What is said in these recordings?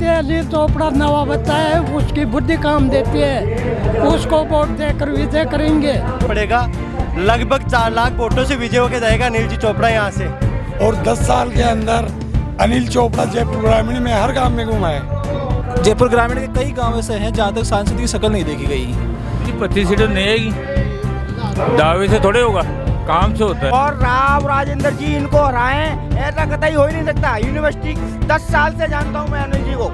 देती है। अनिल चोपड़ा नवा बच्चा है, उसकी बुद्धि काम देती है, उसको वोट देकर विजय करेंगे। पड़ेगा लगभग 4 लाख वोटों से विजय होकर जाएगा अनिल जी चोपड़ा यहाँ से। और 10 साल के अंदर अनिल चोपड़ा जयपुर ग्रामीण में हर गांव में घुमा है। जयपुर ग्रामीण के कई गांव ऐसे हैं जहाँ तक सांसद की शक्ल नहीं देखी गई। 25 सीटें नहीं आएगी, दावे से थोड़े होगा, काम से होता है। और राव राजेंद्र जी इनको हराएं, ऐसा कतई हो ही नहीं सकता। यूनिवर्सिटी 10 साल से जानता हूँ मैं अनिल जी को।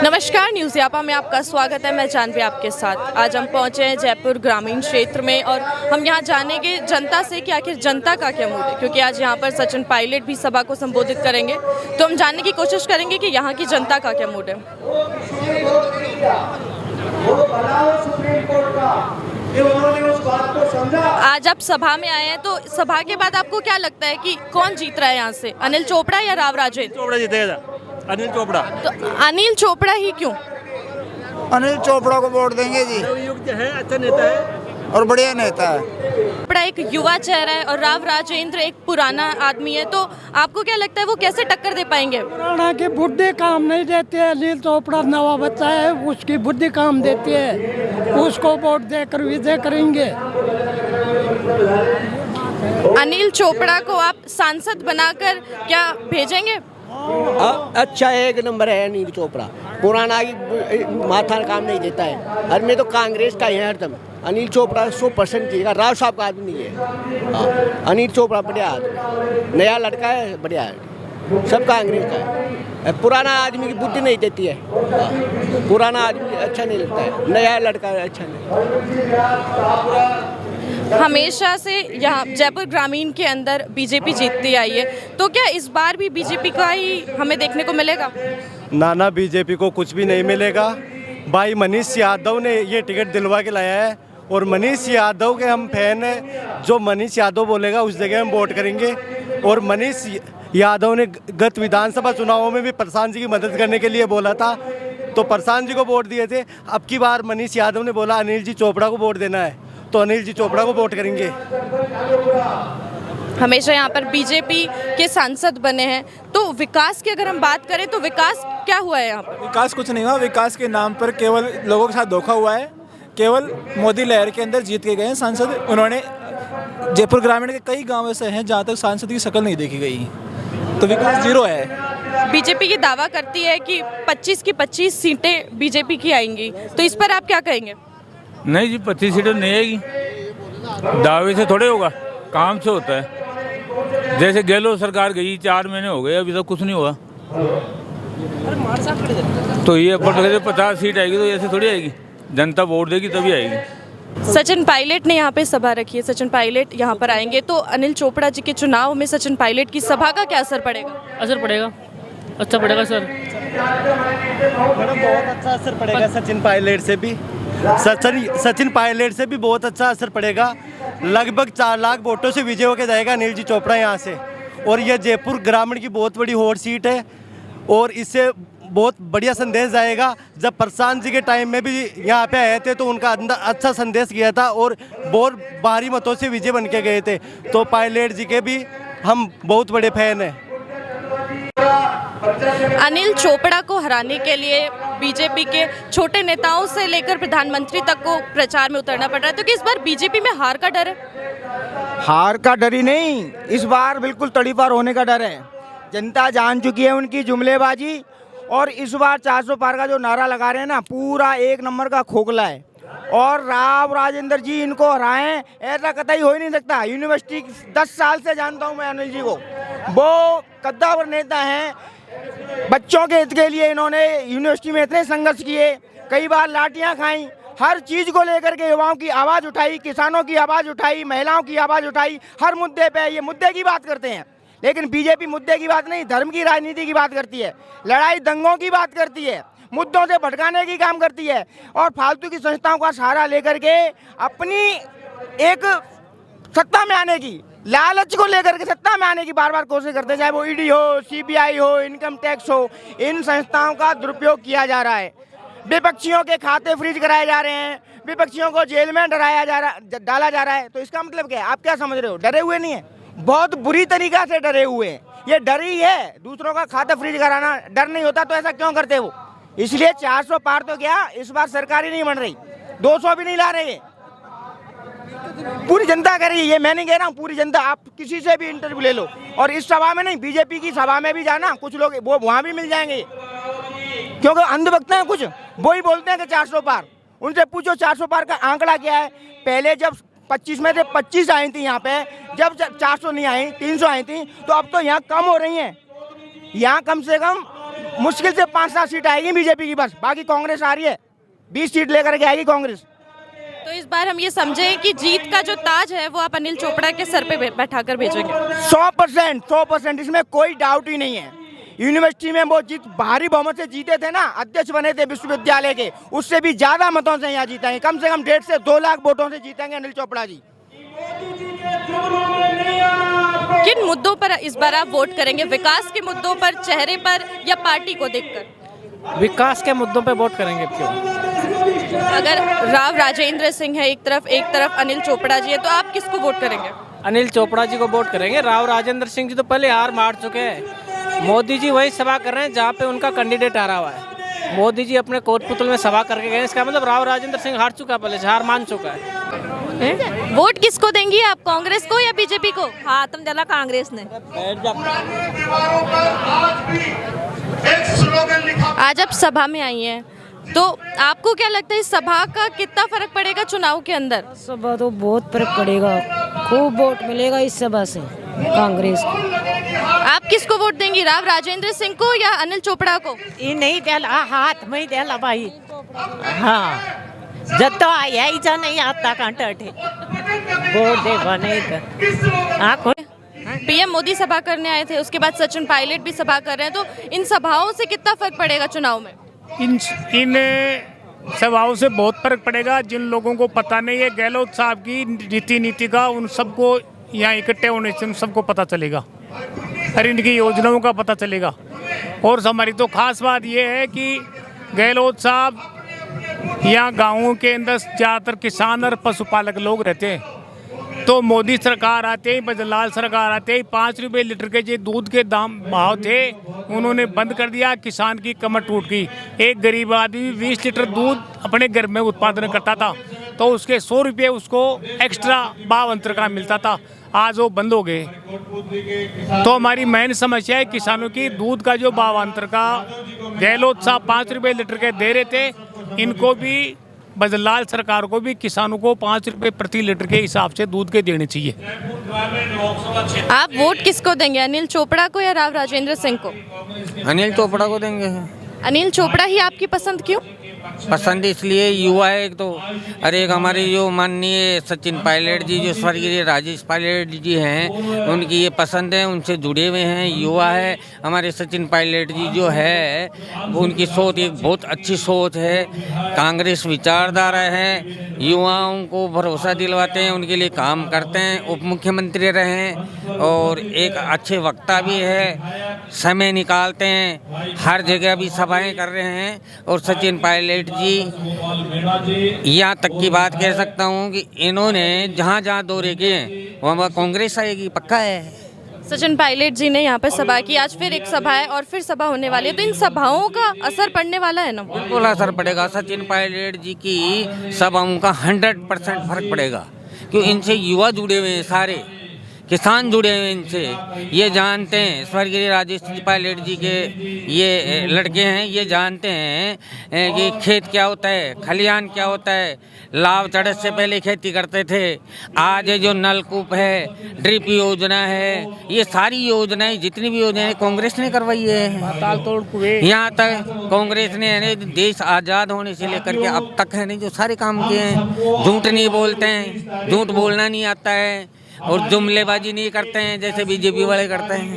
नमस्कार, न्यूज़ यापा में आपका स्वागत है। मैं जानवी आपके साथ। आज हम पहुंचे हैं जयपुर ग्रामीण क्षेत्र में और हम यहां जानेंगे जनता से कि आखिर जनता का क्या मूड है, क्योंकि आज यहां पर सचिन पायलट भी सभा को संबोधित करेंगे। तो हम जानने की कोशिश करेंगे कि यहां की जनता का क्या मूड है। आज आप सभा में आए हैं, तो सभा के बाद आपको क्या लगता है कि कौन जीत रहा है यहाँ से, अनिल चोपड़ा या राव राजेंद्र? चोपड़ा जीतेगा, अनिल चोपड़ा। तो अनिल चोपड़ा ही क्यों? अनिल चोपड़ा को वोट देंगे जी। युक्त है, अच्छा नेता है और बढ़िया नेता है। चोपड़ा एक युवा चेहरा है और राव राजेंद्र एक पुराना आदमी है, तो आपको क्या लगता है वो कैसे टक्कर दे पाएंगे? पुराना की बुद्धि काम नहीं देती है। अनिल चोपड़ा नवा बच्चा है, उसकी बुद्धि काम देती है, उसको वोट देकर विजय करेंगे। अनिल चोपड़ा को आप सांसद बनाकर क्या भेजेंगे? अच्छा एक नंबर है अनिल चोपड़ा। पुराना ही माथा काम नहीं देता है, हर में तो कांग्रेस का ही है हरदम। अनिल चोपड़ा 100% जीतेगा। राव साहब का आदमी है। हाँ, अनिल चोपड़ा बढ़िया आदमी, नया लड़का है, बढ़िया है, सब कांग्रेस का है। पुराना आदमी की बुद्धि नहीं देती है। हाँ, पुराना आदमी अच्छा नहीं लगता है, नया लड़का अच्छा नहीं। हमेशा से यहाँ जयपुर ग्रामीण के अंदर बीजेपी जीतती आई है, तो क्या इस बार भी बीजेपी का ही हमें देखने को मिलेगा? ना बीजेपी को कुछ भी नहीं मिलेगा। भाई मनीष यादव ने ये टिकट दिलवा के लाया है और मनीष यादव के हम फैन हैं। जो मनीष यादव बोलेगा उस जगह हम वोट करेंगे। और मनीष यादव ने गत विधानसभा चुनावों में भी प्रशांत जी की मदद करने के लिए बोला था, तो प्रशांत जी को वोट दिए थे। अब की बार मनीष यादव ने बोला अनिल जी चोपड़ा को वोट देना है, तो अनिल जी चोपड़ा को वोट करेंगे। हमेशा यहाँ पर बीजेपी के सांसद बने हैं, तो विकास की अगर हम बात करें तो विकास क्या हुआ है यहाँ पर? विकास कुछ नहीं हुआ। विकास के नाम पर केवल लोगों के साथ धोखा हुआ है। केवल मोदी लहर के अंदर जीत के गए हैं सांसद। उन्होंने जयपुर ग्रामीण के कई गांव ऐसे हैं जहाँ तक सांसद की शक्ल नहीं देखी गई, तो विकास जीरो है। बीजेपी ये दावा करती है कि 25 की 25 सीटें बीजेपी की आएंगी, तो इस पर आप क्या कहेंगे? नहीं जी, 25 सीटें नहीं आएगी, दावे से थोड़े होगा, काम से होता है। जैसे गहलोत सरकार गई, 4 महीने हो गए, अभी तक कुछ नहीं हुआ। तो ये अपन 50 सीट आएगी, तो ऐसे थोड़ी आएगी, जनता वोट देगी तभी आएगी। सचिन पायलट ने यहाँ पे सभा रखी है, सचिन पायलट यहाँ पर आएंगे, तो अनिल चोपड़ा जी के चुनाव में सचिन पायलट की सभा का क्या असर पड़ेगा? असर पड़ेगा, अच्छा पड़ेगा सर। बहुत अच्छा असर पड़ेगा सचिन पायलट से भी। सचिन पायलट से भी बहुत अच्छा असर पड़ेगा। लगभग 4 लाख वोटों से विजय होकर जाएगा अनिल जी चोपड़ा यहाँ से। और यह जयपुर ग्रामीण की बहुत बड़ी हॉट सीट है और इससे बहुत बढ़िया संदेश जाएगा। जब प्रशांत जी के टाइम में भी यहाँ पे आए थे तो उनका अंदर अच्छा संदेश किया था और बहुत भारी मतों से विजय बन के गए थे। तो पायलट जी के भी हम बहुत बड़े फैन हैं। अनिल चोपड़ा को हराने के लिए बीजेपी के छोटे नेताओं से लेकर प्रधानमंत्री तक को प्रचार में उतरना पड़ रहा है, तो कि इस बार बीजेपी में हार का डर है? हार का डर ही नहीं, इस बार बिल्कुल तड़ीपार होने का डर है। जनता जान चुकी है उनकी जुमलेबाजी, और इस बार 400 पार का जो नारा लगा रहे हैं ना, पूरा एक नंबर का खोखला है। और राव राजेंद्र जी इनको हराएं, ऐसा कतई हो ही नहीं सकता। यूनिवर्सिटी 10 साल से जानता हूँ मैं अनिल जी को। वो कद्दावर नेता हैं। बच्चों के हित के लिए इन्होंने यूनिवर्सिटी में इतने संघर्ष किए, कई बार लाठियाँ खाई, हर चीज़ को लेकर के युवाओं की आवाज़ उठाई, किसानों की आवाज़ उठाई, महिलाओं की आवाज़ उठाई। हर मुद्दे पे ये मुद्दे की बात करते हैं। लेकिन बीजेपी मुद्दे की बात नहीं, धर्म की राजनीति की बात करती है, लड़ाई दंगों की बात करती है, मुद्दों से भटकाने की काम करती है और फालतू की संस्थाओं का सहारा लेकर के अपनी एक सत्ता में आने की, लालच को लेकर के सत्ता में आने की बार बार कोशिश करते हैं। चाहे वो ईडी हो, सीबीआई हो, इनकम टैक्स हो, इन संस्थाओं का दुरुपयोग किया जा रहा है। विपक्षियों के खाते फ्रीज कराए जा रहे हैं, विपक्षियों को जेल में डाला जा रहा है। तो इसका मतलब क्या है? आप क्या समझ रहे हो? डरे हुए नहीं है, बहुत बुरी तरीका से डरे हुए हैं। ये डर ही है, दूसरों का खाता फ्रीज कराना। डर नहीं होता तो ऐसा क्यों करते वो? इसलिए 400 पार तो गया, इस बार सरकार ही नहीं बन रही, 200 भी नहीं ला रहे। पूरी जनता कह रही है, ये मैं नहीं कह रहा हूँ, पूरी जनता। आप किसी से भी इंटरव्यू ले लो, और इस सभा में नहीं, बीजेपी की सभा में भी जाना, कुछ लोग वो वहाँ भी मिल जाएंगे, क्योंकि अंधभक्त हैं कुछ, वो ही बोलते हैं कि 400 पार। उनसे पूछो 400 पार का आंकड़ा क्या है। पहले जब 25 में से 25 आई थी यहाँ पे, जब 400 नहीं आई, 300 आई थी, तो अब तो यहाँ कम हो रही हैं। यहाँ कम से कम मुश्किल से 5-7 सीट आएगी बीजेपी की, बस। बाकी कांग्रेस आ रही है, 20 सीट लेकर के आएगी कांग्रेस। तो इस बार हम ये समझें कि जीत का जो ताज है वो आप अनिल चोपड़ा के सर पे बैठाकर भेजेंगे। 100%, इसमें कोई डाउट ही नहीं है। यूनिवर्सिटी में वो जीत भारी बहुमत से जीते थे ना, अध्यक्ष बने थे विश्वविद्यालय के, उससे भी ज्यादा मतों से यहाँ जीतेंगे, कम से कम 1.5 से 2 लाख वोटों से जीतेंगे अनिल चोपड़ा जी। किन मुद्दों पर इस बार आप वोट करेंगे? विकास के मुद्दों पर, चेहरे पर, या पार्टी को देखकर? विकास के मुद्दों पे वोट करेंगे। क्यों? अगर राव राजेंद्र सिंह है एक तरफ अनिल चोपड़ा जी है, तो आप किसको वोट करेंगे? अनिल चोपड़ा जी को वोट करेंगे। राव राजेंद्र सिंह जी तो पहले हार मार चुके हैं। मोदी जी वही सभा कर रहे हैं जहाँ पे उनका कैंडिडेट हारा हुआ है। मोदी जी अपने कोटपुतल में सभा करके गए, इसका मतलब राव राजेंद्र सिंह हार चुका है, पहले से हार मान चुका है। वोट किसको देंगी आप, कांग्रेस को या बीजेपी को? हाँ, तुम जला कांग्रेस ने। आज आप सभा में आई हैं, तो आपको क्या लगता है इस सभा का कितना फर्क पड़ेगा चुनाव के अंदर? सभा तो बहुत फर्क पड़ेगा, खूब वोट मिलेगा इस सभा से कांग्रेस को। आप किसको वोट देंगी, राव राजेंद्र सिंह को या अनिल चोपड़ा को? ये नहीं देला, हाथ में ही देला भाई। हाँ, जब तो आई है इजा नहीं आता कांटे वोट देगा नहीं तो। पीएम मोदी सभा करने आए थे, उसके बाद सचिन पायलट भी सभा कर रहे हैं, तो इन सभाओं से कितना फर्क पड़ेगा चुनाव में? इन सभाओं से बहुत फर्क पड़ेगा। जिन लोगों को पता नहीं है गहलोत साहब की रीति नीति का, उन सबको यहाँ इकट्ठे होने से उन सबको पता चलेगा और इनकी योजनाओं का पता चलेगा। और हमारी तो खास बात यह है कि गहलोत साहब यहाँ गाँवों के अंदर ज़्यादातर किसान और पशुपालक लोग रहते हैं, तो मोदी सरकार आते ही, बजरलाल सरकार आते ही 5 रुपये लीटर के जो दूध के दाम भाव थे उन्होंने बंद कर दिया। किसान की कमर टूट गई। एक गरीब आदमी 20 लीटर दूध अपने घर में उत्पादन करता था तो उसके 100 रुपये उसको एक्स्ट्रा भाव अंतर का मिलता था, आज वो बंद हो गए। तो हमारी मेन समस्या है किसानों की। दूध का जो भाव अंतर का गहलोत साहब 5 रुपये लीटर के दे रहे थे, इनको भी, बजरलाल सरकार को भी किसानों को 5 रुपये प्रति लीटर के हिसाब से दूध के देने चाहिए। आप वोट किसको देंगे, अनिल चोपड़ा को या राव राजेंद्र सिंह को? अनिल चोपड़ा को देंगे। अनिल चोपड़ा ही आपकी पसंद क्यों? पसंद इसलिए युवा है एक तो, अरे एक हमारे जो माननीय सचिन पायलट जी, जो स्वर्गीय राजेश पायलट जी हैं, उनकी ये पसंद है, उनसे जुड़े हुए हैं, युवा है। हमारे सचिन पायलट जी जो है उनकी सोच एक बहुत अच्छी सोच है, कांग्रेस विचारधारा है, युवाओं को भरोसा दिलवाते हैं, उनके लिए काम करते हैं, उप मुख्यमंत्री रहे हैं और एक अच्छे वक्ता भी है, समय निकालते हैं, हर जगह भी सभाएं कर रहे हैं। और सचिन पायलट जी, यहाँ तक की बात कह सकता हूँ कि इन्होंने जहाँ जहाँ दौरे किए वहाँ कांग्रेस आएगी, पक्का है। सचिन पायलट जी ने यहाँ पर सभा की, आज फिर एक सभा है और फिर सभा होने वाली है, तो इन सभाओं का असर पड़ने वाला है ना? बिल्कुल असर पड़ेगा। सचिन पायलट जी की सभाओं का 100% फर्क पड़ेगा, क्यों इनसे युवा जुड़े हुए हैं, सारे किसान जुड़े हुए इनसे, ये जानते हैं। स्वर्गीय राजेश पायलट जी के ये लड़के हैं, ये जानते हैं कि खेत क्या होता है, खलिहान क्या होता है। लाभ चढ़त से पहले खेती करते थे। आज जो नलकूप है, ड्रिप योजना है, ये सारी योजनाएं, जितनी भी योजनाएं कांग्रेस ने करवाई है। यहाँ तक कांग्रेस ने देश आज़ाद होने से लेकर के अब तक है नहीं जो सारे काम किए हैं। झूठ नहीं बोलते हैं, झूठ बोलना नहीं आता है और जुमलेबाजी नहीं करते हैं जैसे बीजेपी वाले करते हैं।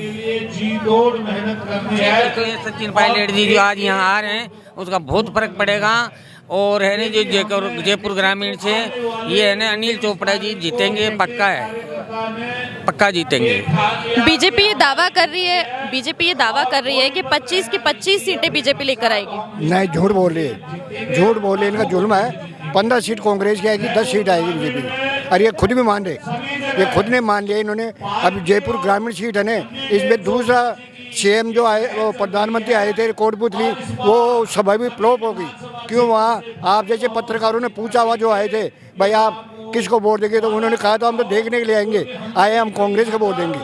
तो ये सचिन पायलट जी जो आज यहाँ आ रहे हैं उसका बहुत फर्क पड़ेगा। और है ना जो जयपुर ग्रामीण से ये है ना अनिल चोपड़ा जी जीतेंगे, पक्का है, पक्का जीतेंगे। बीजेपी ये दावा कर रही है कि 25 की 25 सीटें बीजेपी लेकर आएगी। नहीं, झूठ बोल रही है, इनका जुल्म है। 15 सीट कांग्रेस की आएगी, 10 सीट आएगी बीजेपी की। और ये खुद भी मान रहे, ये खुद ने मान लिया इन्होंने। अब जयपुर ग्रामीण सीट है ना, इसमें दूसरा सीएम जो आए, वो प्रधानमंत्री आए थे कोटपुतली, वो सभा भी फ्लॉप हो गई। क्यों? वहाँ आप जैसे पत्रकारों ने पूछा हुआ जो आए थे, भाई आप किसको वोट देंगे, तो उन्होंने कहा तो हम तो देखने के लिए आएंगे, आए हम कांग्रेस को वोट देंगे।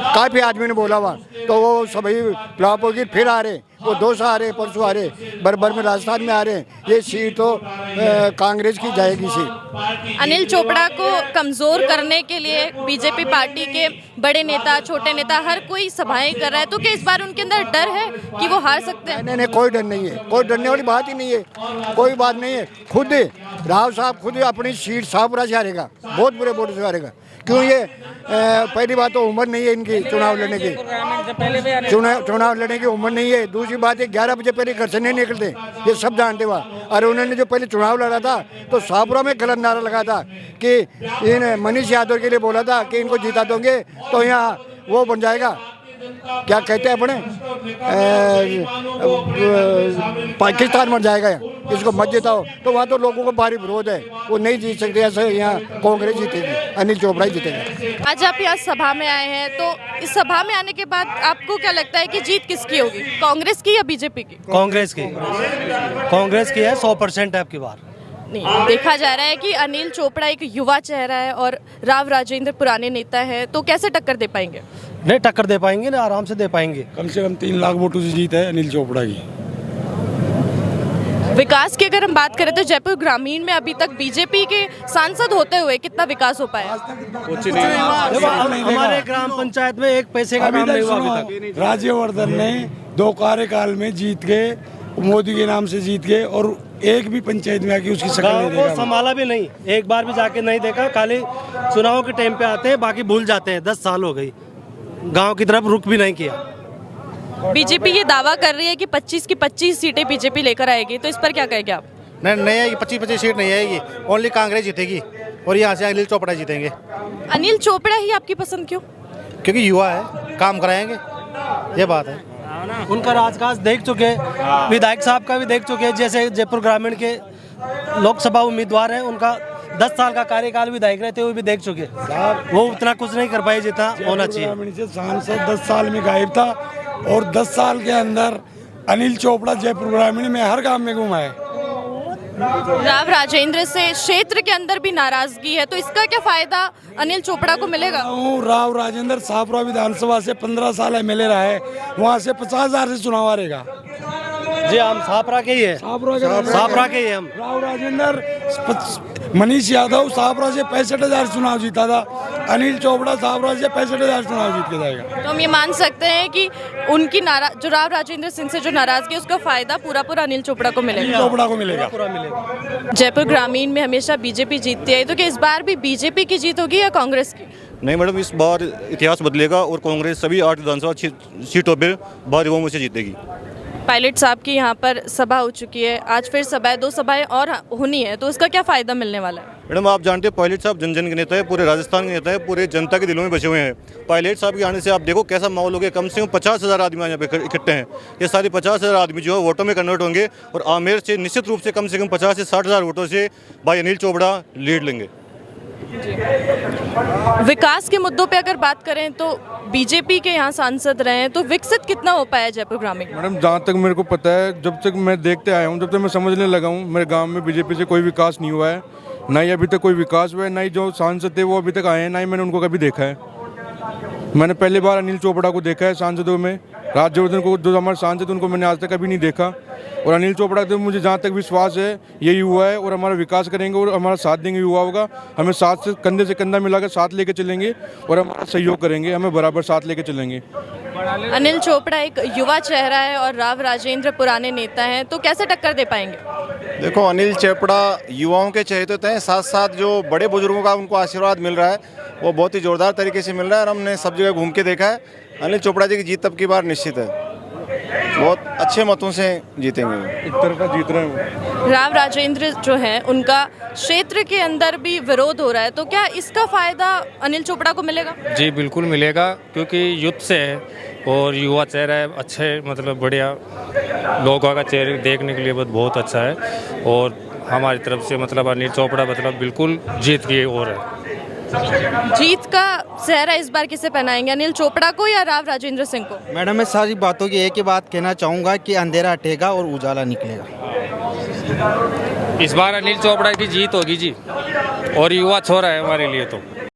काफ़ी आदमी ने बोला हुआ, तो वो सभी फ्लॉप होगी। फिर आ रहे, वो 200 आ रहे, परसों आ रहे, बरबर में राजस्थान में आ रहे हैं। ये सीट तो कांग्रेस की जाएगी सीट। अनिल चोपड़ा को कमजोर करने के लिए बीजेपी पार्टी के बड़े नेता, छोटे नेता, हर कोई सभाएं कर रहा है, तो क्या इस बार उनके अंदर डर है कि वो हार सकते हैं? नहीं, कोई डर नहीं है, कोई डरने वाली बात ही नहीं है, कोई बात नहीं है। खुद राव साहब खुद अपनी सीट शाहपुरा से हारेगा, बहुत बुरे वोट से हारेगा। क्यों? ये पहली बात तो उम्र नहीं है इनकी चुनाव लड़ने की, चुनाव लड़ने की उम्र नहीं है। दूसरी बात है 11 बजे पहले घर से नहीं निकलते, ये सब जानते हुआ। और उन्होंने जो पहले चुनाव लड़ा था तो शाहपुरा में गलत नारा लगा था कि इन मनीष यादव के लिए बोला था कि इनको जीता दोगे तो यहाँ वो बन जाएगा, क्या कहते हैं अपने, पाकिस्तान बन जाएगा, इसको मत जिताओ। तो वहाँ तो लोगों को भारी विरोध है, वो नहीं जीत सकते। ऐसे यहाँ कांग्रेस जीतेगी, अनिल चोपड़ा ही जीतेगा। आज आप यहाँ सभा में आए हैं, तो इस सभा में आने के बाद आपको क्या लगता है कि जीत किसकी होगी, कांग्रेस की या बीजेपी की? कांग्रेस की है, 100% है आपकी बार। नहीं, देखा जा रहा है कि अनिल चोपड़ा एक युवा चेहरा है और राव राजेंद्र पुराने नेता है, तो कैसे टक्कर दे पाएंगे? नहीं, टक्कर दे पाएंगे ना, आराम से दे पाएंगे। कम से कम 3 लाख वोटों से जीत है अनिल चोपड़ा की। विकास की अगर हम बात करें तो जयपुर ग्रामीण में अभी तक बीजेपी के सांसद होते हुए कितना विकास हो पाया? कुछ नहीं। हमारे ग्राम पंचायत में एक पैसे का काम नहीं हुआ अभी तक। राज्यवर्धन ने 2 कार्यकाल में जीत के, मोदी के नाम से जीत गए, और एक भी पंचायत में आके उसकी शक्ल नहीं देखा, संभाला भी नहीं, एक बार भी जाके नहीं देखा। खाली चुनाव के टाइम पे आते हैं, बाकी भूल जाते हैं। 10 साल हो गई, गांव की तरफ रुख भी नहीं किया। बीजेपी ये दावा कर रही है कि 25 की 25 सीटें बीजेपी लेकर आएगी, तो इस पर क्या कहेंगे आप? नहीं आएगी, 25 सीट नहीं आएगी, ओनली कांग्रेस जीतेगी और यहाँ से अनिल चोपड़ा जीतेंगे। अनिल चोपड़ा ही आपकी पसंद क्यों? क्योंकि युवा है, काम कराएंगे, ये बात है। उनका राजकाज देख चुके, विधायक साहब का भी देख चुके। जैसे जयपुर ग्रामीण के लोकसभा उम्मीदवार हैं, उनका 10 साल का कार्यकाल विधायक रहते हुए भी देख चुके। वो उतना कुछ नहीं कर पाए जितना होना चाहिए। सांसद 10 साल में गायब था, और 10 साल के अंदर अनिल चोपड़ा जयपुर ग्रामीण में हर गांव में घुमा है। राव राजेंद्र से क्षेत्र के अंदर भी नाराजगी है, तो इसका क्या फायदा अनिल चोपड़ा को मिलेगा? राव राजेंद्र शाहपुरा विधानसभा से 15 साल एमएलए रहा है, वहाँ से 50,000 से चुनाव हारेगा। जी, हम शाहपुरा के ही है, शाहपुरा के ही हम। राव राजेंद्र, मनीष यादव शाहपुरा से 65,000 चुनाव जीता था, अनिल चोपड़ा शाहपुरा से 65,000 चुनाव जीत के जाएगा। तो हम ये मान सकते हैं कि उनकी जो राव राजेंद्र सिंह से जो नाराजगी है, उसका फायदा पूरा अनिल चोपड़ा को मिलेगा। चोपड़ा को मिलेगा। जयपुर ग्रामीण में हमेशा बीजेपी जीतती है, तो क्या इस बार भी बीजेपी की जीत होगी या कांग्रेस की? नहीं मैडम, इस बार इतिहास बदलेगा और कांग्रेस सभी 8 विधानसभा सीटों पर भारी बहुमत से जीतेगी। पायलट साहब की यहाँ पर सभा हो चुकी है, आज फिर सभाएं, 2 सभाएं और होनी है, तो उसका क्या फायदा मिलने वाला है? मैडम, आप जानते हैं पायलट साहब जन जन के नेता है, पूरे राजस्थान के नेता है, पूरे जनता के दिलों में बसे हुए हैं। पायलट साहब के आने से आप देखो कैसा माहौल हो गया। कम से कम 50,000 आदमी यहाँ पे इकट्ठे हैं। ये सारे 50,000 आदमी जो है वोटों में कन्वर्ट होंगे और आमेर से निश्चित रूप से कम 50 से 60,000 वोटों से भाई अनिल चोपड़ा लीड लेंगे। विकास के मुद्दों पे अगर बात करें तो बीजेपी के यहाँ सांसद रहे हैं, तो विकसित कितना हो पाया जयपुर ग्रामीण? मैडम, जहाँ तक मेरे को पता है, जब तक मैं देखते आया हूँ, जब तक मैं समझने लगा हूँ, मेरे गांव में बीजेपी से कोई विकास नहीं हुआ है। ना ही अभी तक कोई विकास हुआ है, ना ही जो सांसद थे वो अभी तक आए हैं, ना ही मैंने उनको कभी देखा है। मैंने पहली बार अनिल चोपड़ा को देखा है सांसदों में। राज्यवर्धन को, जो हमारे सांसद, उनको मैंने आज तक कभी नहीं देखा। और अनिल चोपड़ा तो मुझे जहाँ तक विश्वास है यही हुआ है, और हमारा विकास करेंगे और हमारा साथ देंगे, युवा होगा। हमें साथ से कंधे मिलाकर साथ लेके चलेंगे और हमारा सहयोग करेंगे, हमें बराबर साथ लेके चलेंगे। अनिल चोपड़ा एक युवा चेहरा है और राव राजेंद्र पुराने नेता हैं, तो कैसे टक्कर दे पाएंगे? देखो, अनिल चोपड़ा युवाओं के चहेते तो हैं, साथ साथ जो बड़े बुजुर्गों का उनको आशीर्वाद मिल रहा है वो बहुत ही जोरदार तरीके से मिल रहा है, और हमने सब जगह घूम के देखा है। अनिल चोपड़ा जी की जीत अब की बार निश्चित है, बहुत अच्छे मतों से जीतेंगे, एक तरफा जीत रहे हैं। राव राजेंद्र जो है उनका क्षेत्र के अंदर भी विरोध हो रहा है, तो क्या इसका फायदा अनिल चोपड़ा को मिलेगा? जी बिल्कुल मिलेगा, क्योंकि युद्ध से है और युवा चेहरा है, अच्छे मतलब बढ़िया लोगों का चेहरे देखने के लिए बहुत अच्छा है। और हमारी तरफ से मतलब अनिल चोपड़ा मतलब बिल्कुल जीत की ओर है। जीत का सेहरा इस बार किसे पहनाएंगे, अनिल चोपड़ा को या राव राजेंद्र सिंह को? मैडम मैं सारी बातों की एक ही बात कहना चाहूँगा कि अंधेरा हटेगा और उजाला निकलेगा। इस बार अनिल चोपड़ा की जीत होगी जी, और युवा छोरा है हमारे लिए तो।